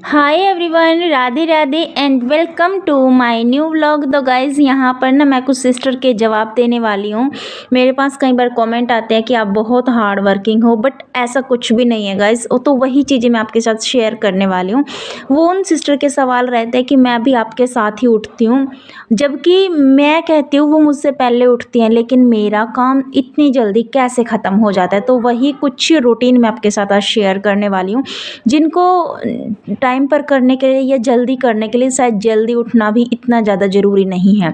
Hi everyone, Radhe Radhe and welcome to my new vlog. तो guys यहाँ पर ना मैं कुछ सिस्टर के जवाब देने वाली हूँ। मेरे पास कई बार कमेंट आते हैं कि आप बहुत हार्ड वर्किंग हो, बट ऐसा कुछ भी नहीं है गाइज़। तो वही चीज़ें मैं आपके साथ शेयर करने वाली हूँ। वो उन सिस्टर के सवाल रहते हैं कि मैं भी आपके साथ ही उठती हूँ, जबकि मैं कहती हूँ वो मुझसे पहले उठती हैं, लेकिन मेरा काम इतनी जल्दी कैसे ख़त्म हो जाता है। तो वही कुछ रूटीन मैं आपके साथ आज शेयर करने वाली हूँ, जिनको टाइम पर करने के लिए या जल्दी करने के लिए शायद जल्दी उठना भी इतना ज़्यादा ज़रूरी नहीं है।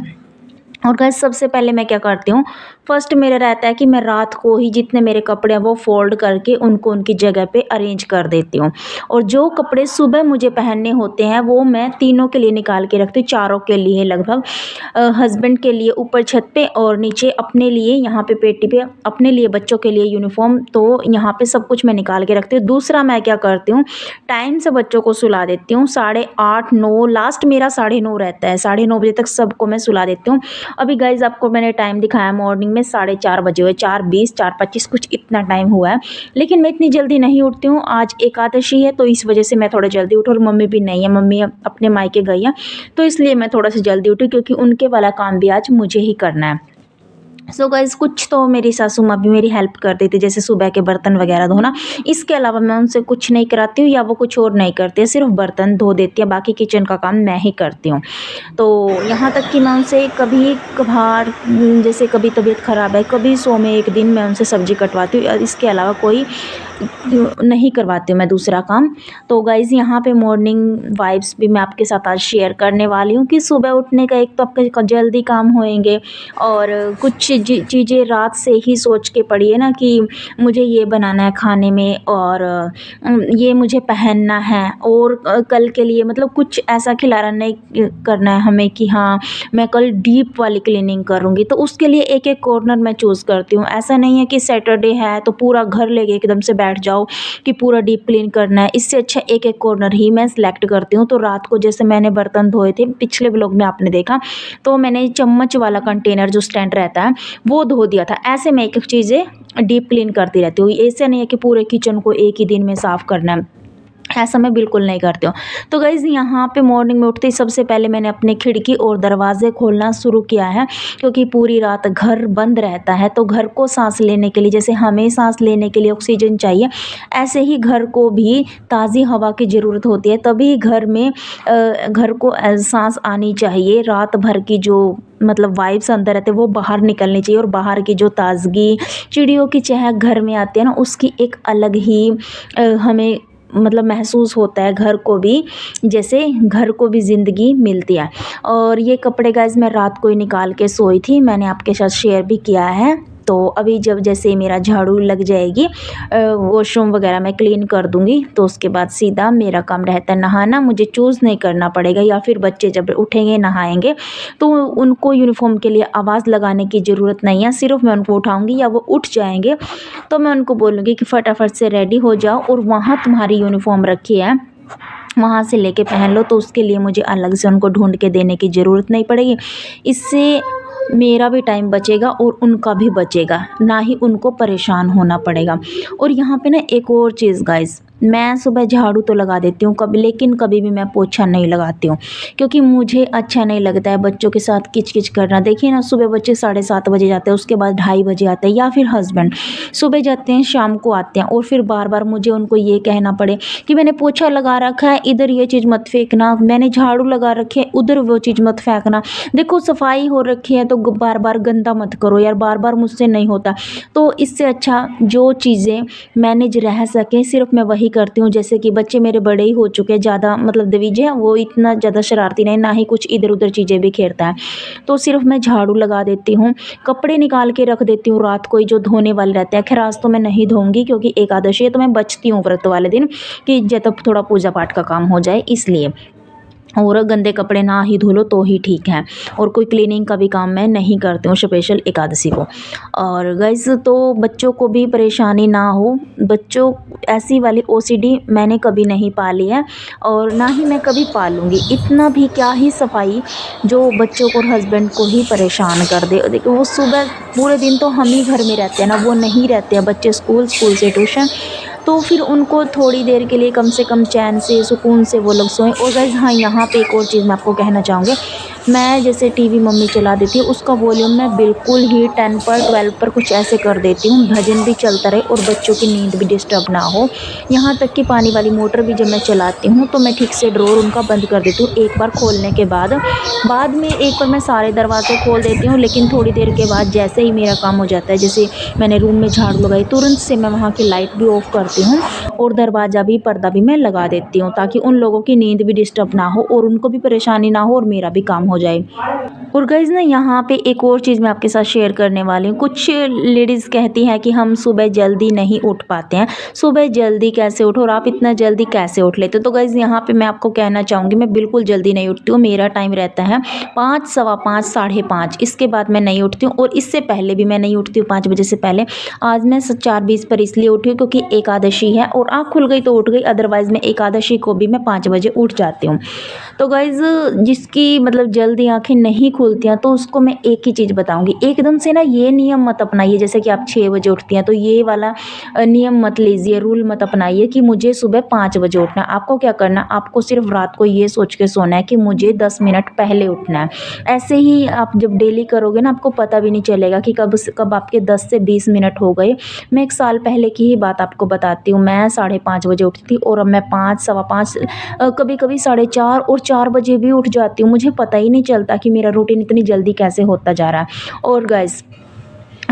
और गाइस सबसे पहले मैं क्या करती हूँ, फर्स्ट मेरा रहता है कि मैं रात को ही जितने मेरे कपड़े हैं वो फोल्ड करके उनको उनकी जगह पे अरेंज कर देती हूँ। और जो कपड़े सुबह मुझे पहनने होते हैं वो मैं तीनों के लिए निकाल के रखती हूँ, चारों के लिए लगभग। हस्बैंड के लिए ऊपर छत पे, और नीचे अपने लिए यहाँ पे पेटी पे, अपने लिए बच्चों के लिए यूनिफॉर्म। तो यहाँ पे सब कुछ मैं निकाल के रखती हूँ। दूसरा मैं क्या करती हूँ, टाइम से बच्चों को सुला देती हूँ। 8:30 9, लास्ट मेरा 9:30 रहता है। 9:30 बजे तक सबको मैं सुला देती हूँ। अभी गाइज आपको मैंने टाइम दिखाया, मॉर्निंग में 4:30 बजे हुए, 4:20 4:25 कुछ इतना टाइम हुआ है। लेकिन मैं इतनी जल्दी नहीं उठती हूँ। आज एकादशी है तो इस वजह से मैं थोड़ा जल्दी उठी, और मम्मी भी नहीं है, मम्मी अपने मायके गई है, तो इसलिए मैं थोड़ा सा जल्दी उठी, क्योंकि उनके वाला काम भी आज मुझे ही करना है। सो गाइज़ कुछ तो मेरी सासू माँ भी मेरी हेल्प कर देती, जैसे सुबह के बर्तन वगैरह धोना। इसके अलावा मैं उनसे कुछ नहीं कराती हूँ, या वो कुछ और नहीं करती है, सिर्फ बर्तन धो देती है। बाकी किचन का काम मैं ही करती हूँ। तो यहाँ तक कि मैं उनसे कभी कभार, जैसे कभी तबीयत ख़राब है, कभी 100 में एक दिन मैं उनसे सब्ज़ी कटवाती हूँ, और इसके अलावा कोई नहीं करवाती हूँ मैं दूसरा काम। तो गाइज़ यहाँ पे मॉर्निंग वाइब्स भी मैं आपके साथ आज शेयर करने वाली हूँ, कि सुबह उठने का एक तो आपका जल्दी काम होएंगे, और कुछ चीज़ें रात से ही सोच के पड़ी है ना, कि मुझे ये बनाना है खाने में, और ये मुझे पहनना है, और कल के लिए मतलब कुछ ऐसा खिलाना नहीं करना है हमें कि हाँ मैं कल डीप वाली क्लीनिंग करूँगी। तो उसके लिए एक एक कॉर्नर मैं चूज़ करती हूँ। ऐसा नहीं है कि सैटरडे है तो पूरा घर लेके एकदम से बैठ जाओ कि पूरा डीप क्लीन करना है। इससे अच्छा एक एक कॉर्नर ही मैं सिलेक्ट करती हूँ। तो रात को जैसे मैंने बर्तन धोए थे, पिछले व्लॉग में आपने देखा, तो मैंने चम्मच वाला कंटेनर जो स्टैंड रहता है वो धो दिया था। ऐसे मैं एक एक चीज़ें डीप क्लीन करती रहती हूँ। ऐसे नहीं है कि पूरे किचन को एक ही दिन में साफ़ करना है, ऐसा मैं बिल्कुल नहीं करती हूँ। तो गाइज़ यहाँ पे मॉर्निंग में उठते ही सबसे पहले मैंने अपनी खिड़की और दरवाज़े खोलना शुरू किया है, क्योंकि पूरी रात घर बंद रहता है। तो घर को सांस लेने के लिए, जैसे हमें सांस लेने के लिए ऑक्सीजन चाहिए, ऐसे ही घर को भी ताज़ी हवा की ज़रूरत होती है। तभी घर में घर को सांस आनी चाहिए। रात भर की जो मतलब वाइब्स अंदर रहते हैं वो बाहर निकलनी चाहिए, और बाहर की जो ताज़गी, चिड़ियों की चहक घर में आती है ना, उसकी एक अलग ही हमें मतलब महसूस होता है। घर को भी, जैसे घर को भी ज़िंदगी मिलती है। और ये कपड़े गाइज़ मैं रात को ही निकाल के सोई थी, मैंने आपके साथ शेयर भी किया है। तो अभी जब जैसे मेरा झाड़ू लग जाएगी, वॉशरूम वगैरह मैं क्लीन कर दूँगी, तो उसके बाद सीधा मेरा काम रहता है नहाना। मुझे चूज़ नहीं करना पड़ेगा, या फिर बच्चे जब उठेंगे नहाएंगे तो उनको यूनिफॉर्म के लिए आवाज़ लगाने की ज़रूरत नहीं है। सिर्फ मैं उनको उठाऊँगी या वो उठ जाएंगे तो मैं उनको बोलूँगी कि फटाफट से रेडी हो जाओ, और वहाँ तुम्हारी यूनिफॉर्म रखी है, वहाँ से लेके पहन लो। तो उसके लिए मुझे अलग से उनको ढूंढ के देने की ज़रूरत नहीं पड़ेगी। इससे मेरा भी टाइम बचेगा और उनका भी बचेगा, ना ही उनको परेशान होना पड़ेगा। और यहाँ पे ना एक और चीज़ गाइज़, मैं सुबह झाड़ू तो लगा देती हूँ कभी, लेकिन कभी भी मैं पोछा नहीं लगाती हूँ, क्योंकि मुझे अच्छा नहीं लगता है बच्चों के साथ किच किच करना। देखिए ना, सुबह बच्चे 7:30 बजे जाते हैं, उसके बाद 2:30 बजे आते हैं, या फिर हस्बैंड सुबह जाते हैं शाम को आते हैं, और फिर बार बार मुझे उनको ये कहना पड़े कि मैंने पोछा लगा रखा है, इधर ये चीज़ मत फेंकना, मैंने झाड़ू लगा रखी है, उधर वो चीज़ मत फेंकना, देखो सफाई हो रखी है तो बार बार गंदा मत करो यार, बार बार मुझसे नहीं होता। तो इससे अच्छा जो चीज़ें मैनेज रह सके सिर्फ मैं वही करती हूँ। जैसे कि बच्चे मेरे बड़े ही हो चुके हैं, ज़्यादा मतलब दवीजे हैं, वो इतना ज़्यादा शरारती नहीं, ना ही कुछ इधर उधर चीज़ें भी खेलता है। तो सिर्फ मैं झाड़ू लगा देती हूँ, कपड़े निकाल के रख देती हूँ रात को ही जो धोने वाले रहते हैं। खैर आज तो मैं नहीं धोऊंगी क्योंकि एकादशी है, तो मैं बचती हूँ व्रत वाले दिन, कि जब थोड़ा पूजा पाठ का काम हो जाए इसलिए। और गंदे कपड़े ना ही धो लो तो ही ठीक है। और कोई क्लीनिंग का भी काम मैं नहीं करती हूँ स्पेशल एकादशी को। और गाइस तो बच्चों को भी परेशानी ना हो, बच्चों ऐसी वाली ओसीडी मैंने कभी नहीं पाली है, और ना ही मैं कभी पालूंगी। इतना भी क्या ही सफाई जो बच्चों को और हस्बैंड को ही परेशान कर दे। देखो वो सुबह पूरे दिन तो हम ही घर में रहते हैं ना, वो नहीं रहते हैं, बच्चे स्कूल, स्कूल से ट्यूशन, तो फिर उनको थोड़ी देर के लिए कम से कम चैन से सुकून से वो लोग सोएं। और गाइज़ हाँ, यहाँ पे एक और चीज़ मैं आपको कहना चाहूँगी, मैं जैसे टीवी मम्मी चला देती है उसका वॉल्यूम मैं बिल्कुल ही 10 पर 12 पर कुछ ऐसे कर देती हूँ, भजन भी चलता रहे और बच्चों की नींद भी डिस्टर्ब ना हो। यहाँ तक कि पानी वाली मोटर भी जब मैं चलाती हूँ तो मैं ठीक से ड्रॉअर उनका बंद कर देती हूँ एक बार खोलने के बाद में एक बार मैं सारे दरवाजे खोल देती हूँ, लेकिन थोड़ी देर के बाद जैसे ही मेरा काम हो जाता है, जैसे मैंने रूम में झाड़ू लगाई तुरंत से मैं वहाँ की लाइट भी ऑफ करती हूँ और दरवाज़ा भी पर्दा भी मैं लगा देती हूँ, ताकि उन लोगों की नींद भी डिस्टर्ब ना हो और उनको भी परेशानी ना हो और मेरा भी काम हो जाए। और गाइज़ ना यहाँ पे एक और चीज़ मैं आपके साथ शेयर करने वाली हूँ। कुछ लेडीज़ कहती हैं कि हम सुबह जल्दी नहीं उठ पाते हैं, सुबह जल्दी कैसे उठो और आप इतना जल्दी कैसे उठ लेते हो। तो गाइज़ यहाँ पे मैं आपको कहना चाहूँगी, मैं बिल्कुल जल्दी नहीं उठती हूँ। मेरा टाइम रहता है 5, सवा 5, साढ़े 5, इसके बाद मैं नहीं उठती हूँ और इससे पहले भी मैं नहीं उठती हूँ 5 बजे से पहले। आज मैं 4:20 पर इसलिए उठी हूँ क्योंकि एकादशी है और आँख खुल गई तो उठ गई, अदरवाइज़ मैं एकादशी को भी मैं 5 बजे उठ जाती हूँ। तो गाइज़ जिसकी मतलब जल्दी आँखें नहीं खुलती हैं तो उसको मैं एक ही चीज़ बताऊँगी, एकदम से ना ये नियम मत अपनाइए जैसे कि आप 6 बजे उठती हैं, तो ये वाला नियम मत लीजिए, रूल मत अपनाइए कि मुझे सुबह 5 बजे उठना है। आपको क्या करना है, आपको सिर्फ रात को ये सोच के सोना है कि मुझे 10 मिनट पहले उठना है। ऐसे ही आप जब डेली करोगे ना, आपको पता भी नहीं चलेगा कि कब आपके 10 से 20 मिनट हो गए। मैं 1 साल पहले की ही बात आपको बताती हूँ, मैं 5:30 बजे उठती थी और अब मैं 5, सवा 5, कभी-कभी 4:30 और 4 बजे भी उठ जाती हूँ। मुझे पता ही नहीं चलता कि मेरा रूटीन इतनी जल्दी कैसे होता जा रहा है। और गाइज़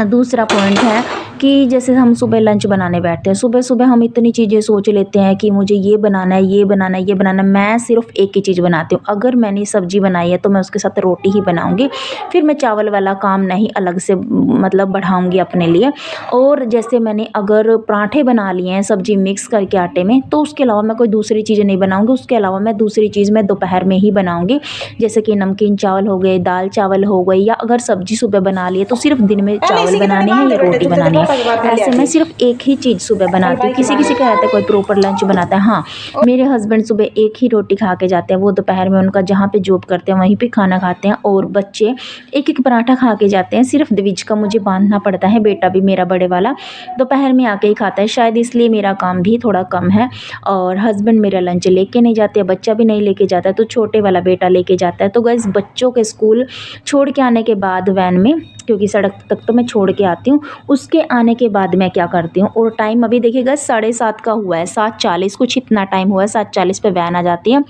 दूसरा पॉइंट है कि जैसे हम सुबह लंच बनाने बैठते हैं, सुबह-सुबह हम इतनी चीज़ें सोच लेते हैं कि मुझे ये बनाना है, ये बनाना है, ये बनाना है। मैं सिर्फ़ एक ही चीज़ बनाती हूँ, अगर मैंने सब्ज़ी बनाई है तो मैं उसके साथ रोटी ही बनाऊँगी, फिर मैं चावल वाला काम नहीं अलग से मतलब बढ़ाऊँगी अपने लिए। और जैसे मैंने अगर पराठे बना लिए हैं सब्ज़ी मिक्स करके आटे में, तो उसके अलावा मैं कोई दूसरी चीज़ें नहीं बनाऊँगी, उसके अलावा मैं दूसरी चीज़ मैं दोपहर में ही बनाऊँगी। जैसे कि नमकीन चावल हो गए, दाल चावल हो गई, या अगर सब्ज़ी सुबह बना ली है तो सिर्फ़ दिन में चावल बनाने हैं या रोटी बनानी है। ऐसे मैं सिर्फ़ एक ही चीज़ सुबह बनाती हूँ। किसी-किसी का रहता है कोई प्रॉपर लंच बनाता है। हाँ, मेरे हस्बैंड सुबह एक ही रोटी खा के जाते हैं, वो दोपहर में उनका जहाँ पे जॉब करते हैं वहीं पे खाना खाते हैं, और बच्चे एक-एक पराठा खा के जाते हैं। सिर्फ़ द्विज का मुझे बाँधना पड़ता है, बेटा भी मेरा बड़े वाला दोपहर में आके ही खाता है, शायद इसलिए मेरा काम भी थोड़ा कम है। और हस्बैंड मेरा लंच लेके नहीं जाते, बच्चा भी नहीं लेके जाता है, तो छोटे वाला बेटा लेके जाता है। तो गाइज़ बच्चों के स्कूल छोड़ के आने के बाद वैन में, क्योंकि सड़क तक तो मैं छोड़ के आती हूँ, उसके आने के बाद मैं क्या करती हूँ, और टाइम अभी देखिएगा 7:30 का हुआ है, 7:40 कुछ इतना टाइम हुआ है, 7:40 पे वैन आ जाती है।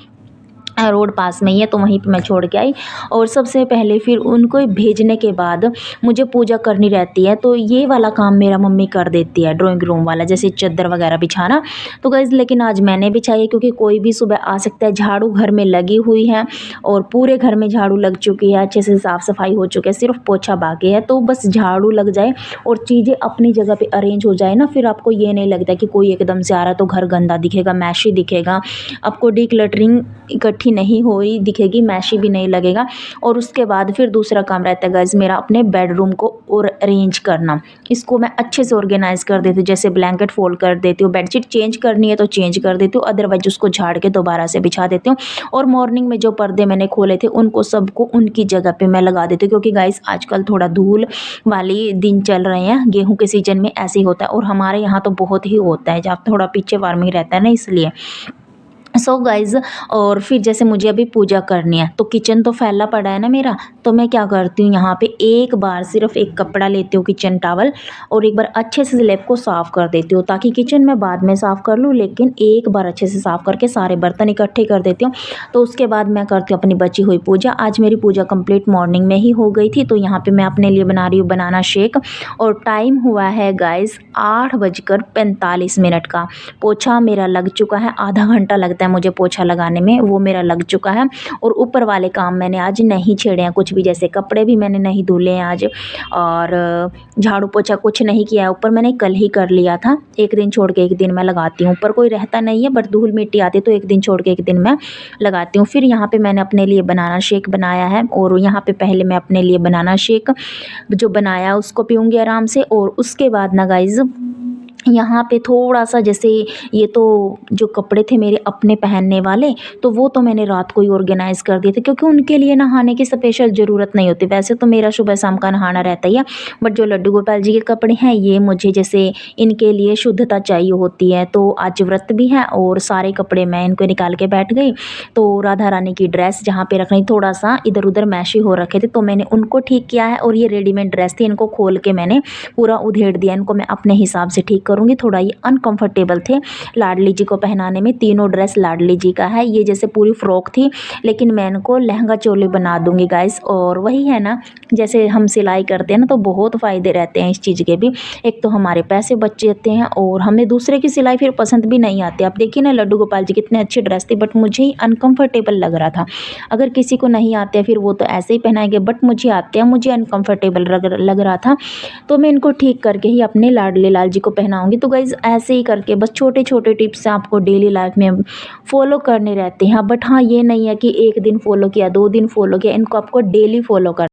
रोड पास में ही है तो वहीं पे मैं छोड़ के आई, और सबसे पहले फिर उनको भेजने के बाद मुझे पूजा करनी रहती है, तो ये वाला काम मेरा मम्मी कर देती है, ड्राइंग रूम वाला, जैसे चादर वगैरह बिछाना। तो गाइज़ लेकिन आज मैंने बिछाई है क्योंकि कोई भी सुबह आ सकता है। झाड़ू घर में लगी हुई है और पूरे घर में झाड़ू लग चुकी है, अच्छे से साफ़ सफाई हो चुकी है, सिर्फ पोछा बाकी है। तो बस झाड़ू लग जाए और चीज़ें अपनी जगह पे अरेंज हो जाए ना, फिर आपको ये नहीं लगता कि कोई एकदम से आ रहा है तो घर गंदा दिखेगा, मैशी दिखेगा, आपको डिक्लटरिंग इकट्ठी नहीं हो रही दिखेगी, मैशी भी नहीं लगेगा। और उसके बाद फिर दूसरा काम रहता है गाइज़ मेरा, अपने बेडरूम को और अरेंज करना। इसको मैं अच्छे से ऑर्गेनाइज़ कर देती हूँ, जैसे ब्लैंकेट फोल्ड कर देती हूँ, बेडशीट चेंज करनी है तो चेंज कर देती हूँ, अदरवाइज़ उसको झाड़ के दोबारा से बिछा देती हूँ। और मॉर्निंग में जो पर्दे मैंने खोले थे उनको सबको उनकी जगह पे मैं लगा देती हूँ, क्योंकि गाइज़ आजकल थोड़ा धूल वाली दिन चल रहे हैं, गेहूँ के सीजन में ऐसे ही होता है, और हमारे यहाँ तो बहुत ही होता है, जहाँ थोड़ा पीछे वार्मिंग रहता है ना, इसलिए। सो गाइज़, और फिर जैसे मुझे अभी पूजा करनी है तो किचन तो फैला पड़ा है ना मेरा, तो मैं क्या करती हूँ, यहाँ पे एक बार सिर्फ एक कपड़ा लेती हूँ, किचन टॉवल, और एक बार अच्छे से स्लैब को साफ़ कर देती हूँ, ताकि किचन में बाद में साफ़ कर लूँ, लेकिन एक बार अच्छे से साफ़ करके सारे बर्तन इकट्ठे कर देती हूँ। तो उसके बाद मैं करती हूँ अपनी बची हुई पूजा। आज मेरी पूजा कंप्लीट मॉर्निंग में ही हो गई थी, तो यहाँ पे मैं अपने लिए बना रही हूँ बनाना शेक, और टाइम हुआ है गाइज़ 8:45 का। पोछा मेरा लग चुका है, आधा घंटा लगता है मुझे पोछा लगाने में, वो मेरा लग चुका है। और ऊपर वाले काम मैंने आज नहीं छेड़े हैं कुछ भी, जैसे कपड़े भी मैंने नहीं धुले हैं आज, और झाड़ू पोछा कुछ नहीं किया है। ऊपर मैंने कल ही कर लिया था, एक दिन छोड़ के एक दिन मैं लगाती हूँ, ऊपर कोई रहता नहीं है, बट धूल मिट्टी आती है तो एक दिन छोड़ के एक दिन मैं लगाती हूँ। फिर यहाँ पे मैंने अपने लिए बनाना शेक बनाया है, और यहाँ पे पहले मैं अपने लिए बनाना शेक जो बनाया उसको पीऊँगी आराम से, और उसके बाद ना गाइज़ यहाँ पे थोड़ा-सा जैसे ये तो जो कपड़े थे मेरे अपने पहनने वाले, तो वो तो मैंने रात को ही ऑर्गेनाइज़ कर दिए थे क्योंकि उनके लिए नहाने की स्पेशल ज़रूरत नहीं होती। वैसे तो मेरा सुबह-शाम का नहाना रहता ही है, बट जो लड्डू गोपाल जी के कपड़े हैं ये मुझे जैसे इनके लिए शुद्धता चाहिए होती है। तो आज व्रत भी है और सारे कपड़े मैं इनको निकाल के बैठ गई। तो राधा रानी की ड्रेस जहाँ पे रखनी थोड़ा-सा इधर-उधर मैशी हो रखे थे, तो मैंने उनको ठीक किया है और ये रेडीमेड ड्रेस थी, इनको खोल के मैंने पूरा उधेड़ दिया। इनको मैं अपने हिसाब से ठीक करूँगी। थोड़ा ये अनकंफर्टेबल थे लाडली जी को पहनाने में। तीनों ड्रेस लाडली जी का है। ये जैसे पूरी फ्रॉक थी, लेकिन मैं इनको लहंगा चोली बना दूँगी गाइस। और वही है ना, जैसे हम सिलाई करते हैं ना, तो बहुत फ़ायदे रहते हैं इस चीज़ के भी। एक तो हमारे पैसे बच जाते हैं और हमें दूसरे की सिलाई फिर पसंद भी नहीं आती। आप देखिए ना, लड्डू गोपाल जी कितने अच्छी ड्रेस थी, बट मुझे ही अनकंफर्टेबल लग रहा था। अगर किसी को नहीं आते फिर वो तो ऐसे ही पहनाएंगे, बट मुझे आते हैं, मुझे अनकंफर्टेबल लग रहा था। तो मैं इनको ठीक करके ही अपने लाडले लाल जी को पहनाऊँगी। तो गाइज़ ऐसे ही करके बस छोटे-छोटे टिप्स आपको डेली लाइफ में फॉलो करने रहते हैं। बट हाँ, ये नहीं है कि 1 दिन फॉलो किया, 2 दिन फॉलो किया, इनको आपको डेली फॉलो कर